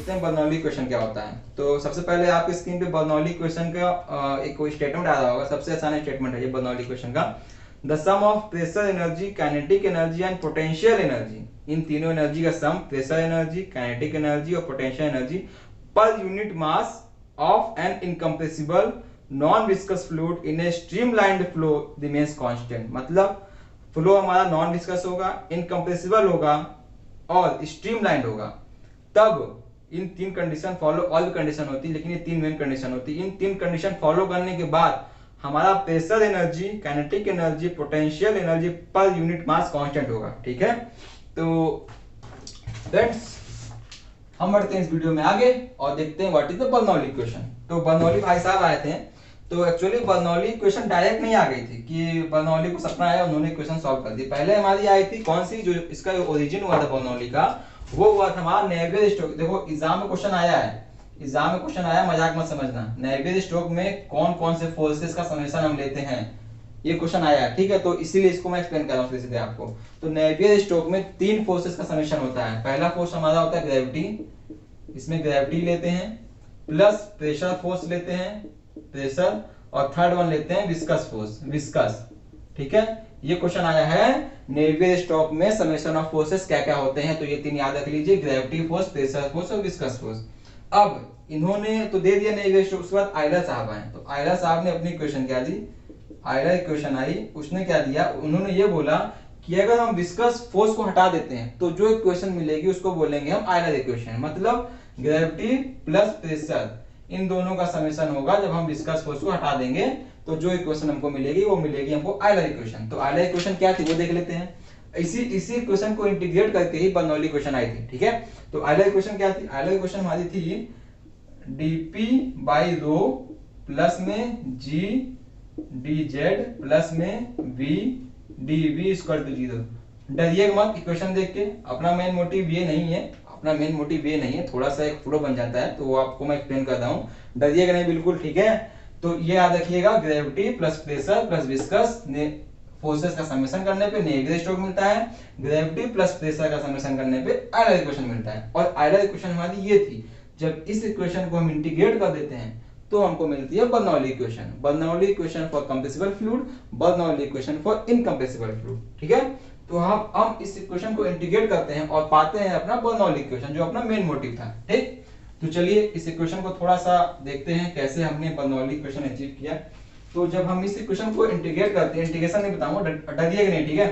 देखते हैं Bernoulli equation क्या होता है। तो सबसे पहले आपकी स्क्रीन पे बर्नौली इक्वेशन का एक कोई स्टेटमेंट आ रहा होगा। सबसे आसान स्टेटमेंट है ये बर्नौली इक्वेशन का। The sum of pressure energy, kinetic energy and potential energy, इन तीनों एनर्जी का sum, pressure energy, kinetic energy और potential energy per unit mass of an incompressible non viscous fluid in a streamlined flow remains constant. मतलब flow हमारा non viscous होगा, incompressible होगा और streamlined होगा। तब इन तीन कंडीशन फॉलो, ऑल कंडीशन होती है लेकिन ये तीन मेन कंडीशन होती है। इन तीन कंडीशन फॉलो करने के बाद हमारा pressure energy, kinetic energy, potential energy per unit mass constant होगा। ठीक है, तो फ्रेंड्स हम बढ़ते हैं इस वीडियो में आगे और देखते हैं what is the Bernoulli equation. तो बर्नौली भाई साहब आए थे, तो एक्चुअली बर्नौली इक्वेशन डायरेक्ट नहीं आ गई थी कि बर्नौली को सपना आया उन्होंने इक्वेशन सॉल्व कर दी। पहले हमारी आई थी कौन सी, जो इसका ओरिजिन हुआ था बर्नौली का, वो हुआ था हमारा नेवियर स्टोक्स। देखो एग्जाम में क्वेश्चन आया है, एग्जाम में क्वेश्चन आया, मजाक मत समझना। नेवियर स्टोक्स में कौन कौन से फोर्सेस का समेशन हम लेते हैं, ये क्वेश्चन आया है। ठीक है, तो इसीलिए इसको मैं एक्सप्लेन कर रहा हूँ सीधे आपको। तो नेवियर स्टोक्स में तीन फोर्सेस का समेशन होता है। पहला फोर्स हमारा होता है ग्रेविटी, इसमें ग्रेविटी लेते हैं, प्लस प्रेशर फोर्स लेते हैं, प्रेशर, और थर्ड वन लेते हैं विस्कस फोर्स, विस्कस। ठीक है, ये क्वेश्चन आया है नेवियर स्टोक्स में समेशन ऑफ फोर्सेस क्या क्या होते हैं। तो ये तीन याद रख लीजिए, ग्रेविटी फोर्स, प्रेशर फोर्स और विस्कस फोर्स। अब इन्होंने तो दे दिया नेवियर स्टोक्स, उसके बाद आयलर साहब आए। तो आयलर साहब ने अपनी इक्वेशन क्या दी, आयलर इक्वेशन आई, उसने क्या दिया, उन्होंने ये बोला कि अगर हम विस्कस फोर्स को हटा देते हैं तो जो इक्वेशन मिलेगी उसको बोलेंगे हम आयलर इक्वेशन। मतलब ग्रेविटी प्लस प्रेशर इन दोनों का समेशन होगा। जब हम विस्कस फोर्स को हटा देंगे तो जो इक्वेशन हमको मिलेगी वो मिलेगी हमको आयलर इक्वेशन। तो आयलर इक्वेशन क्या थी वो देख लेते हैं। इसी इक्वेशन को इंटीग्रेट करके ही बर्नौली इक्वेशन आई थी। ठीक है, तो आयलर इक्वेशन क्या थी, आयलर इक्वेशन हमारी थी dp बाई रो प्लस में g dz प्लस में v dv इक्वल टू 0। डरिए मत इक्वेशन देख के, अपना मेन मोटिव ये नहीं है, अपना मेन मोटिव ये नहीं है, थोड़ा सा एक फ्लो बन जाता है तो वो आपको मैं एक्सप्लेन कर रहा हूँ, डरिएगा नहीं बिल्कुल। ठीक है, तो ये याद रखिएगा, gravity plus pressure plus viscous forces का समेशन करने पे नेवियर स्टोक्स मिलता है, ग्रेविटी प्लस प्रेशर का समेशन करने पे आयलर इक्वेशन मिलता है। और आयलर इक्वेशन हमारी ये थी, जब इस इक्वेशन को हम इंटीग्रेट कर देते हैं तो हमको मिलती है Bernoulli equation. Bernoulli equation for compressible fluid, Bernoulli equation for incompressible fluid. ठीक है, तो हम इस इक्वेशन को इंटीग्रेट करते हैं और पाते हैं अपना बर्नौली इक्वेशन, जो अपना मेन मोटिव था। ठीक, तो चलिए इस इक्वेशन को थोड़ा सा देखते हैं कैसे हमने बर्नौली इक्वेशन अचीव किया। तो जब हम इस इक्वेशन को इंटीग्रेट करते हैं, इंटीग्रेशन नहीं बताऊंगा, डरिएगा नहीं। ठीक है,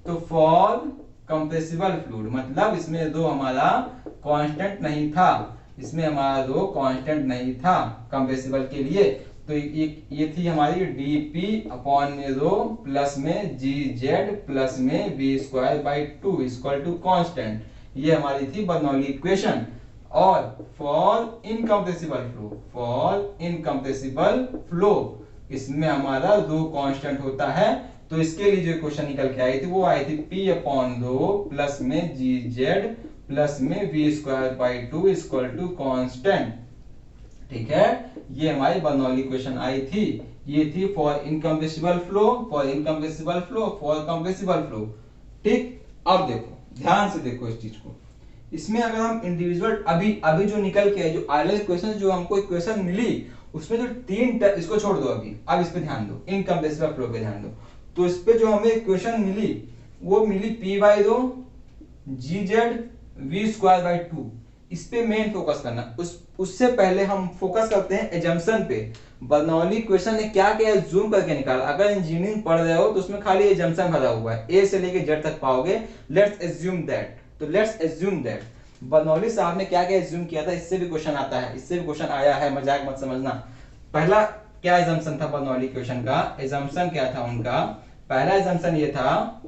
तो फॉर कंप्रेसिबल फ्लूइड, मतलब इसमें दो हमारा कांस्टेंट नहीं था, इसमें हमारा दो कांस्टेंट नहीं था कंप्रेसिबल के लिए। तो ये थी हमारी dp अपॉन रो प्लस में gz प्लस में v square by 2 equal to constant. ये हमारी थी बर्नौली इक्वेशन। और for incompressible flow, for incompressible flow, इसमें हमारा दो कांस्टेंट होता है। तो इसके लिए जो इक्वेशन निकल के आई थी वो आई थी p अपॉन रो प्लस में gz प्लस में v square by 2 equal to constant. ठीक है, ये हमारी बर्नौली इक्वेशन आई थी। ये थी for incompressible flow, for incompressible flow, for compressible flow. ठीक, अब देखो, ध्यान से देखो इस चीज को। इसमें अगर हम इंडिविजुअल अभी जो निकल के जो आयलर इक्वेशन, जो हमको इक्वेशन मिली, उसमें जो तीन, इसको छोड़ दो अभी, अब इस पे ध्यान दो, इनकम्प्रेसिबल फ्लो पे ध्यान दो। तो इस पे जो हमें इक्वेशन मिली वो मिली p by row gz v square by 2। इस पे मेन फोकस करना। उससे पहले हम फोकस करते हैं एजम्पशन पे। बर्नौली इक्वेशन ने क्या क्या जूम करके निकाला। अगर इंजीनियरिंग पढ़ रहे हो तो उसमें खाली एजम्पशन भरा हुआ है, ए से लेके जेड तक पाओगे। लेट्स एज्यूम दैट, तो लेट्स एज्यूम दैट बर्नौली साहब ने क्या क्या एज्यूम किया था। इससे भी क्वेश्चन आता है, इससे भी क्वेश्चन आया है, मजाक मत समझना। पहला क्या एजम्पशन था बर्नौली इक्वेशन का, एजम्पशन क्या था उनका, पहला एजम्पशन ये था,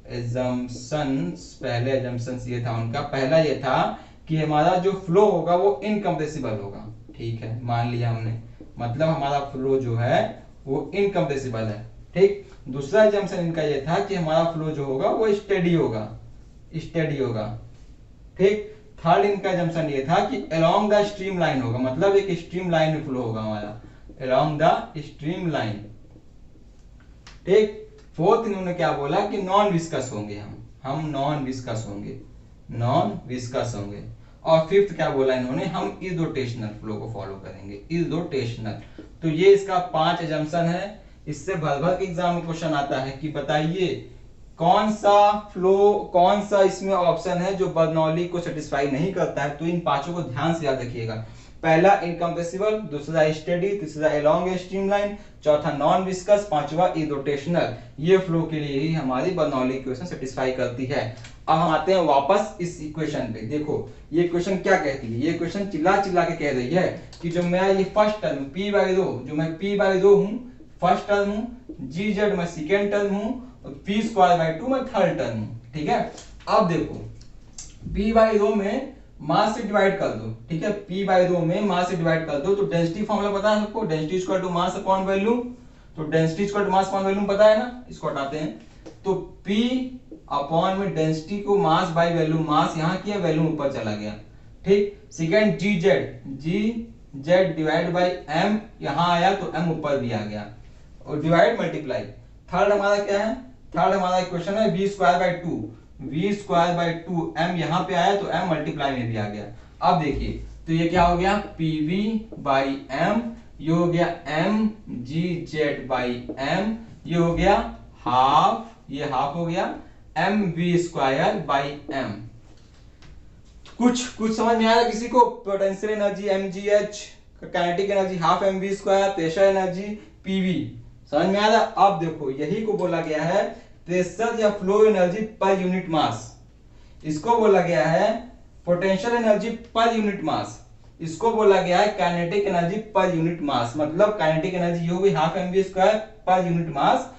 पहले एजम्पशन ये था उनका, पहला ये था कि हमारा जो फ्लो होगा वो इनकम्प्रेसिबल होगा। ठीक है, मान लिया हमने, मतलब हमारा फ्लो जो है वो इनकम्प्रेसिबल है। ठीक, दूसरा एजम्पशन इनका ये था कि हमारा फ्लो जो होगा वो स्टेडी होगा, स्टेडी होगा। ठीक, थर्ड इनका एजम्पशन ये था कि अलोंग द स्ट्रीम लाइन होगा, मतलब एक स्ट्रीम लाइन में फ्लो होगा हमारा, अलोंग द स्ट्रीम लाइन। ठीक, फोर्थ इन्होंने क्या बोला कि नॉन विस्कस होंगे, हम नॉन विस्कस होंगे, नॉन विस्कस होंगे। और फिफ्थ क्या बोला इन्होंने, हम इर्रोटेशनल फ्लो को फॉलो करेंगे, इर्रोटेशनल। तो ये इसका 5 एजम्पशन है। इससे भर भर के एग्जाम में क्वेश्चन आता है कि बताइए कौन सा इसमें ऑप्शन है जो बर्नौली को सेटिस्फाई नहीं करता है। तो इन पांचों को ध्यान से याद रखिएगा। पहला इनकम्प्रेसिबल, दूसरा स्टेडी, तीसरा एलोंग स्ट्रीमलाइन, चौथा नॉन विस्कस, पांचवा इरोटेशनल। ये फ्लो के लिए ही हमारी बर्नौली इक्वेशन सेटिस्फाई करती है। अब हम आते हैं वापस इस इक्वेशन पे। देखो ये इक्वेशन क्या कहती है, ये इक्वेशन चिल्ला चिल्ला के कह रही है कि जो मैं ये फर्स्ट टर्म p बाई रो, जो मैं p बाई रो हूं फर्स्ट टर्म हूं, जी जेड मैं सेकेंड टर्म हूं, और p स्क्वायर बाई 2 मैं थर्ड टर्म हूं। ठीक है, अब देखो p बाई रो में मास से डिवाइड कर दो। ठीक है, p बाई रो में मास से डिवाइड कर दो। तो डेंसिटी फॉर्मूला पता है सबको, density equal to mass upon volume. तो density equal to mass upon volume पता है ना, इसको हटाते हैं। तो p अपॉन में डेंसिटी को मास बाय वॉल्यूम, मास यहां किया, वॉल्यूम ऊपर चला गया। ठीक, second G Z divide by m यहां आया तो m ऊपर भी आ गया, और डिवाइड मल्टीप्लाई। थर्ड हमारा क्या है, थर्ड हमारा इक्वेशन है v square by 2, v square by 2 m यहां पे आया तो m मल्टीप्लाई में भी आ गया। अब देखिए तो ये क्या हो गया, pv बाई m, ये हो गया m G Z by m, ये हो गया हाफ, ये हाफ हो गया m v square by m। कुछ समझ में आया किसी को? Potential energy mgh, kinetic energy half mv square, pressure energy pv, समझ में आया? अब देखो यही को बोला गया है प्रेशर या फ्लो एनर्जी पर यूनिट मास, इसको बोला गया है पोटेंशियल एनर्जी पर यूनिट मास, इसको बोला गया है kinetic energy per unit mass. मतलब काइनेटिक एनर्जी ये होगी हाफ mv स्क्वायर पर यूनिट मास,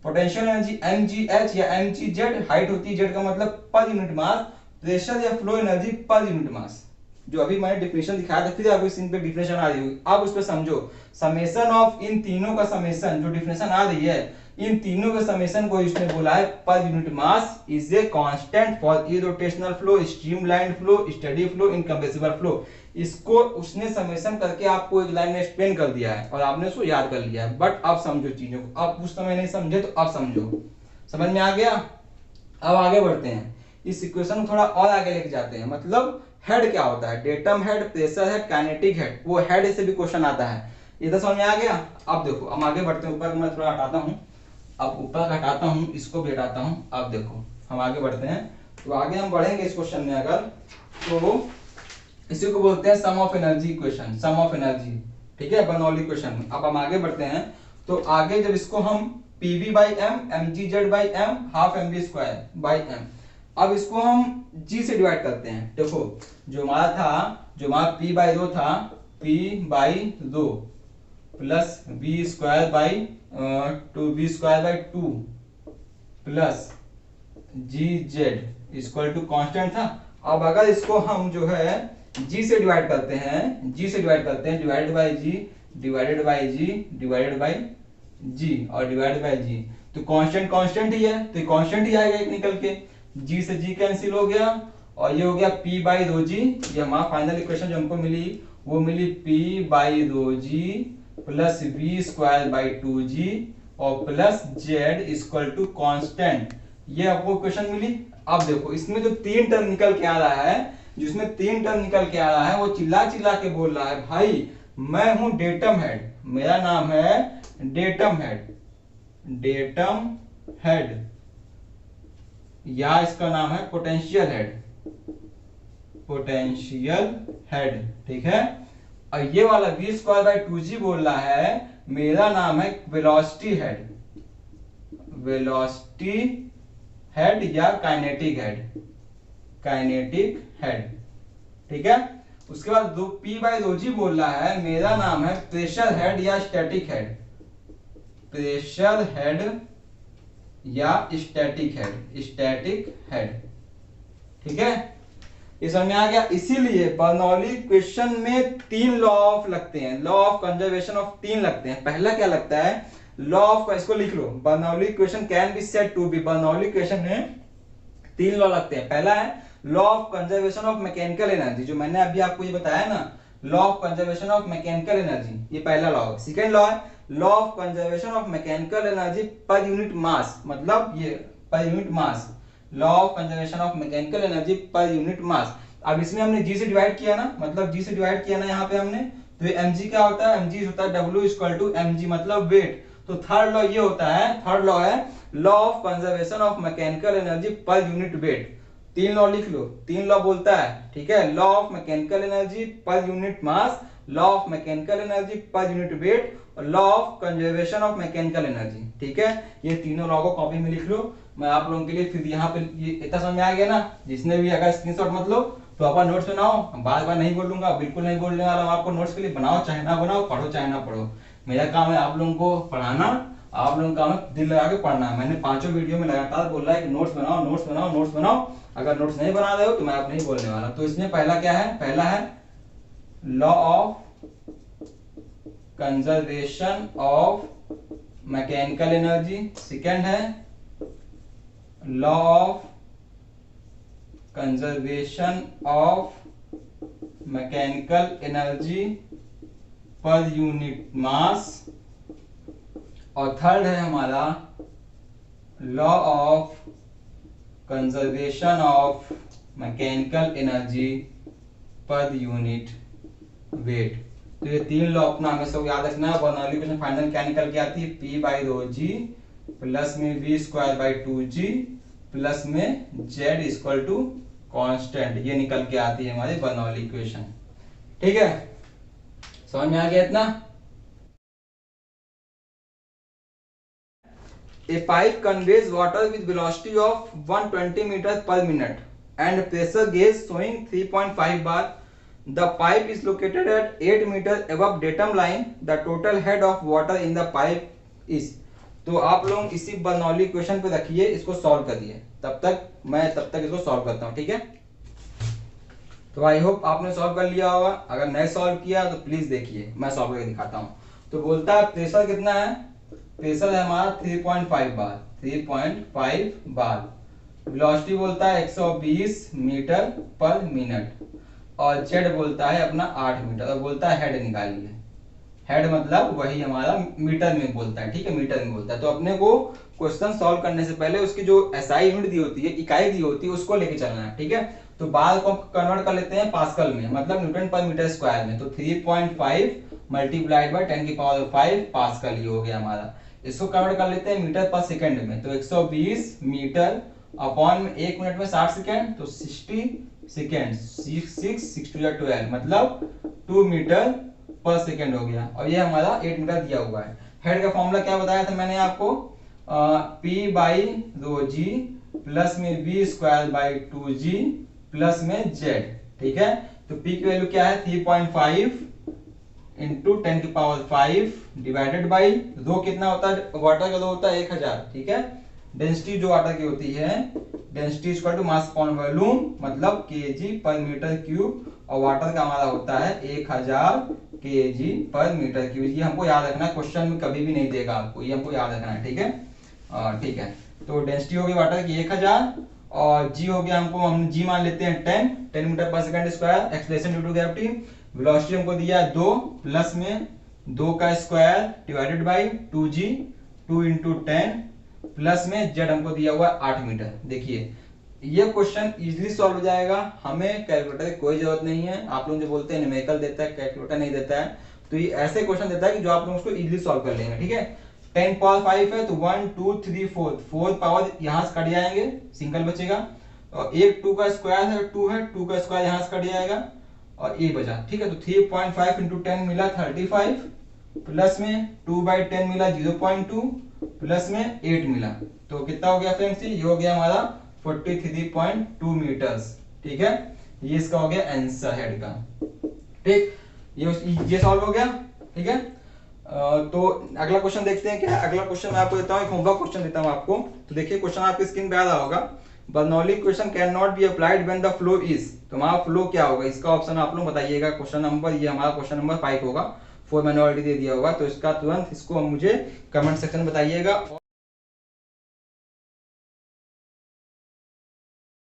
पोटेंशियल एनर्जी mgh या mgz, हाइट होती है z का मतलब पर यूनिट मास, प्रेशर या फ्लो एनर्जी पर यूनिट मास। जो अभी मैंने डिफिनेशन दिखाया था, फिर आपको इस पे डिफिनेशन आ रही होगी। अब उस पे समझो, समेशन ऑफ इन तीनों का समेशन, जो डिफिनेशन आ रही है इन तीनों के समेशन को इसने बोला है पर unit mass is a constant for irrotational flow, streamline flow, steady flow, incompressible flow. इसको उसने समेशन करके आपको एक लाइन में एक्सप्लेन कर दिया है और आपने उसको याद कर लिया है। बट अब समझो चीजों को, अब उस समय नहीं समझे तो अब समझो, समझ में आ गया? अब आगे बढ़ते हैं, इस इक्वेशन को थोड़ा और आगे लेके जाते हैं। मतलब हेड क्या होता है, datum head, pressure head, kinetic head, वो हेड से भी क्वेश्चन आता है। इधर समझ में आ गया? अब देखो हम आगे बढ़ते हैं, ऊपर मैं थोड़ा हटाता हूँ, अब ऊपर हटाता हूँ, इसको भी हटाता हूँ। अब देखो हम आगे बढ़ते हैं, तो आगे हम बढ़ेंगे इस क्वेश्चन में अगर, तो इसी को बोलते हैं sum of energy equation, sum of energy. ठीक है, बर्नौली इक्वेशन में। अब हम आगे बढ़ते हैं, तो आगे जब इसको हम pv by m, mgz by m, half mv square by m, अब इसको हम g से डिवाइड करते हैं। देखो जो हमारा p बाई रो था, p by rho plus v square by 2v square by 2 plus gz equal to constant था। अब अगर इसको हम जो है g से डिवाइड करते हैं, divided by g, divided by g, divided by g और डिवाइडेड बाई g, तो कांस्टेंट ही है, तो कांस्टेंट ही आएगा एक निकल के, g से g कैंसिल हो गया और ये हो गया p बाई रो g। ये हमारा फाइनल इक्वेशन जो हमको मिली वो मिली p by rho g plus v square by 2g और plus z equal to constant, ये आपको इक्वेशन मिली। अब देखो इसमें जो तीन टर्म निकल के आ रहा है, जिसमें तीन टर्म निकल के आ रहा है, वो चिल्ला चिल्ला के बोल रहा है भाई मैं हूं डेटम हेड, मेरा नाम है डेटम हेड, डेटम हेड, या इसका नाम है पोटेंशियल हेड, पोटेंशियल हेड। ठीक है, और ये वाला v स्क्वायर बाई 2g बोल रहा है मेरा नाम है वेलोसिटी हेड, वेलोसिटी हेड या काइनेटिक हेड, काइनेटिक हेड। ठीक है, उसके बाद p बाई रो जी बोल रहा है मेरा नाम है प्रेशर हेड या स्टैटिक हेड, प्रेशर हेड या स्टैटिक हेड, स्टैटिक हेड। ठीक है, ये समझ में आ गया? इसीलिए बर्नौली इक्वेशन में तीन लॉ ऑफ लगते हैं, लॉ ऑफ कंजर्वेशन ऑफ तीन लगते हैं। पहला क्या लगता है, लॉ ऑफ, इसको लिख लो, Bernoulli equation can be said to be, Bernoulli equation में तीन लॉ लगते हैं। पहला है law of conservation of mechanical energy, जो मैंने अभी आपको ये बताया ना, law of conservation of mechanical energy, ये पहला लॉ है। सेकंड लॉ है law of conservation of mechanical energy per unit mass, मतलब ये per unit mass, law of conservation of mechanical energy per unit मास। अब इसमें हमने जी से डिवाइड किया ना, मतलब जी से डिवाइड किया ना यहाँ पे हमने, तो mg क्या होता है, mg होता है W इक्वल टू mg मतलब वेट। तो थर्ड लॉ ये होता है, थर्ड लॉ है law of conservation of mechanical energy per unit weight. तीन लॉ लिख लो, तीन लॉ बोलता है, ठीक है, law of mechanical energy per unit mass, law of mechanical energy per unit weight, और law of conservation of mechanical energy. ठीक है, ये तीनों लॉ को कॉपी में लिख लो। मैं आप लोगों के लिए फिर यहाँ पे ये इतना समझ में आ गया ना, जिसने भी अगर स्क्रीनशॉट मत लो तो अपन नोट्स बनाओ, बार बार नहीं बोलूंगा, बिल्कुल नहीं बोलने वाला हूं आपको। नोट्स के लिए बनाओ चाहे ना बनाओ, पढ़ो चाहे ना पढ़ो, मेरा काम है आप लोगों को पढ़ाना, आप लोगों का काम है दिल लगा के पढ़ना है। मैंने 5 वीडियो में लगातार बोल रहा है कि नोट्स बनाओ, नोट्स बनाओ, नोट्स बनाओ। अगर नोट्स नहीं बना रहे हो तो मैं आप नहीं बोलने वाला। तो इसमें पहला क्या है, पहला है law of conservation of mechanical energy, second है law of conservation of mechanical energy per unit mass, और थर्ड है हमारा law of conservation of mechanical energy per unit weight. तो ये तीन लॉ अपना हमें सब याद रखना है। बर्नौली इक्वेशन फाइनल क्या निकल के आती है, P by rho G plus में V square by 2G plus में Z इक्वल टू कांस्टेंट, ये निकल के आती है हमारी बर्नौली इक्वेशन। ठीक है, समझ में आ गया इतना। A pipe conveys water with velocity of 120 meters per minute and pressure gauge showing 3.5 bar. The pipe is located at 8 meters above datum line. The total head of water in the pipe is. तो आप लोग इसी Bernoulli equation पे रखिए, इसको solve करिए, तब तक इसको सॉल्व करता हूँ। ठीक है, तो आई होप आपने सॉल्व कर लिया होगा। अगर नहीं सॉल्व किया तो प्लीज देखिए, मैं सॉल्व करके दिखाता हूँ। तो बोलता है प्रेशर कितना है, प्रेशर है हमारा 3.5 बार, 3.5 बार। वेलोसिटी बोलता है 120 मीटर पर मिनट, और जेड बोलता है अपना 8 मीटर, और बोलता है हेड निकालिए। हेड मतलब वही हमारा मीटर में बोलता है, ठीक है, मीटर में बोलता है। तो अपने को क्वेश्चन सॉल्व करने से पहले उसकी जो एसआई यूनिट दी होती है, इकाई दी होती है, उसको लेके चलना है। ठीक है, तो बार को कन्वर्ट कर लेते हैं पास्कल में, मतलब न्यूटन पर मीटर स्क्वायर में। तो 3.5 मल्टीप्लाइड बाय 10 की पावर 5 पास्कल, ये हो गया हमारा। इसको कन्वर्ट कर लेते हैं मीटर पर सेकंड में, तो 120 मीटर अपॉन में 1 मिनट में 60 सेकंड, तो 60 सेकंड, 6 2 12, मतलब 2 मीटर पर सेकंड हो गया। और ये हमारा 8 मीटर दिया हुआ है। हेड का फॉर्मूला क्या बताया था मैंने आपको, P by rho G plus में V square by 2G plus में Z। ठीक है, तो P की वैल्यू क्या है, 3.5 इंटू 10 की पावर 5 डिवाइडेड बाई रो कितना होता है, वाटर का रो होता है 1000। ठीक है, डेंसिटी जो वाटर की होती है, density equal to mass upon volume, मतलब केजी पर मीटर क्यूब, और वाटर का हमारा होता है 1000 केजी पर मीटर क्यूब। ये हमको याद रखना है, क्वेश्चन में कभी भी नहीं देगा आपको, ये हमको याद रखना है। ठीक है, ठीक है, तो डेंसिटी हो गई वाटर की 1000, और जी हो गया, हम जी मान लेते हैं 10 मीटर पर second square, acceleration due to gravity. Velocity हमको दिया है 2 प्लस में 2 का square divided by 2G, 2 into 10 plus में जेड हमको दिया हुआ 8 मीटर। देखिए ये क्वेश्चन इजीली सॉल्व हो जाएगा, हमें कैलकुलेटर की कोई जरूरत नहीं है। आप लोग जो बोलते हैं न्यूमेरिकल देता है, कैलकुलेटर नहीं देता है, तो ये ऐसे क्वेश्चन देता है कि जो आप लोग उसको इजीली सॉल्व कर लेंगे। ठीक है, 10 पावर 5 है, तो 1 2 3 4 पावर यहाँ से कट जाएंगे, सिंगल बचेगा, और एक 2 का स्क्वायर है, 2 है, 2 का स्क्वायर यहाँ से कट जाएगा, और ये बचा। ठीक है, तो 3.5 इंटू 10 मिला 35, प्लस में 2 बाई 10 मिला 0.2, प्लस में 8 मिला, तो कितना हो गया फ्रेंड्स, ये हो गया हमारा 43.2 मीटर्स। ठीक है, ये इसका हो गया आंसर हेड का। ठीक, ये सॉल्व हो गया। ठीक है, तो अगला क्वेश्चन देखते हैं क्या। अगला क्वेश्चन मैं आपको देता हूँ, एक होमवर्क क्वेश्चन देता हूँ आपको। तो देखिए क्वेश्चन आपकी स्क्रीन पे आ रहा होगा, Bernoulli equation can not be applied when the flow is. तो हमारा फ्लो क्या होगा, इसका ऑप्शन आप लोग बताइएगा। क्वेश्चन नंबर, ये हमारा क्वेश्चन नंबर 5 होगा, 4 मैंने ऑलरेडी दे दिया होगा, तो इसका तुरंत इसको मुझे कमेंट सेक्शन में बताइएगा।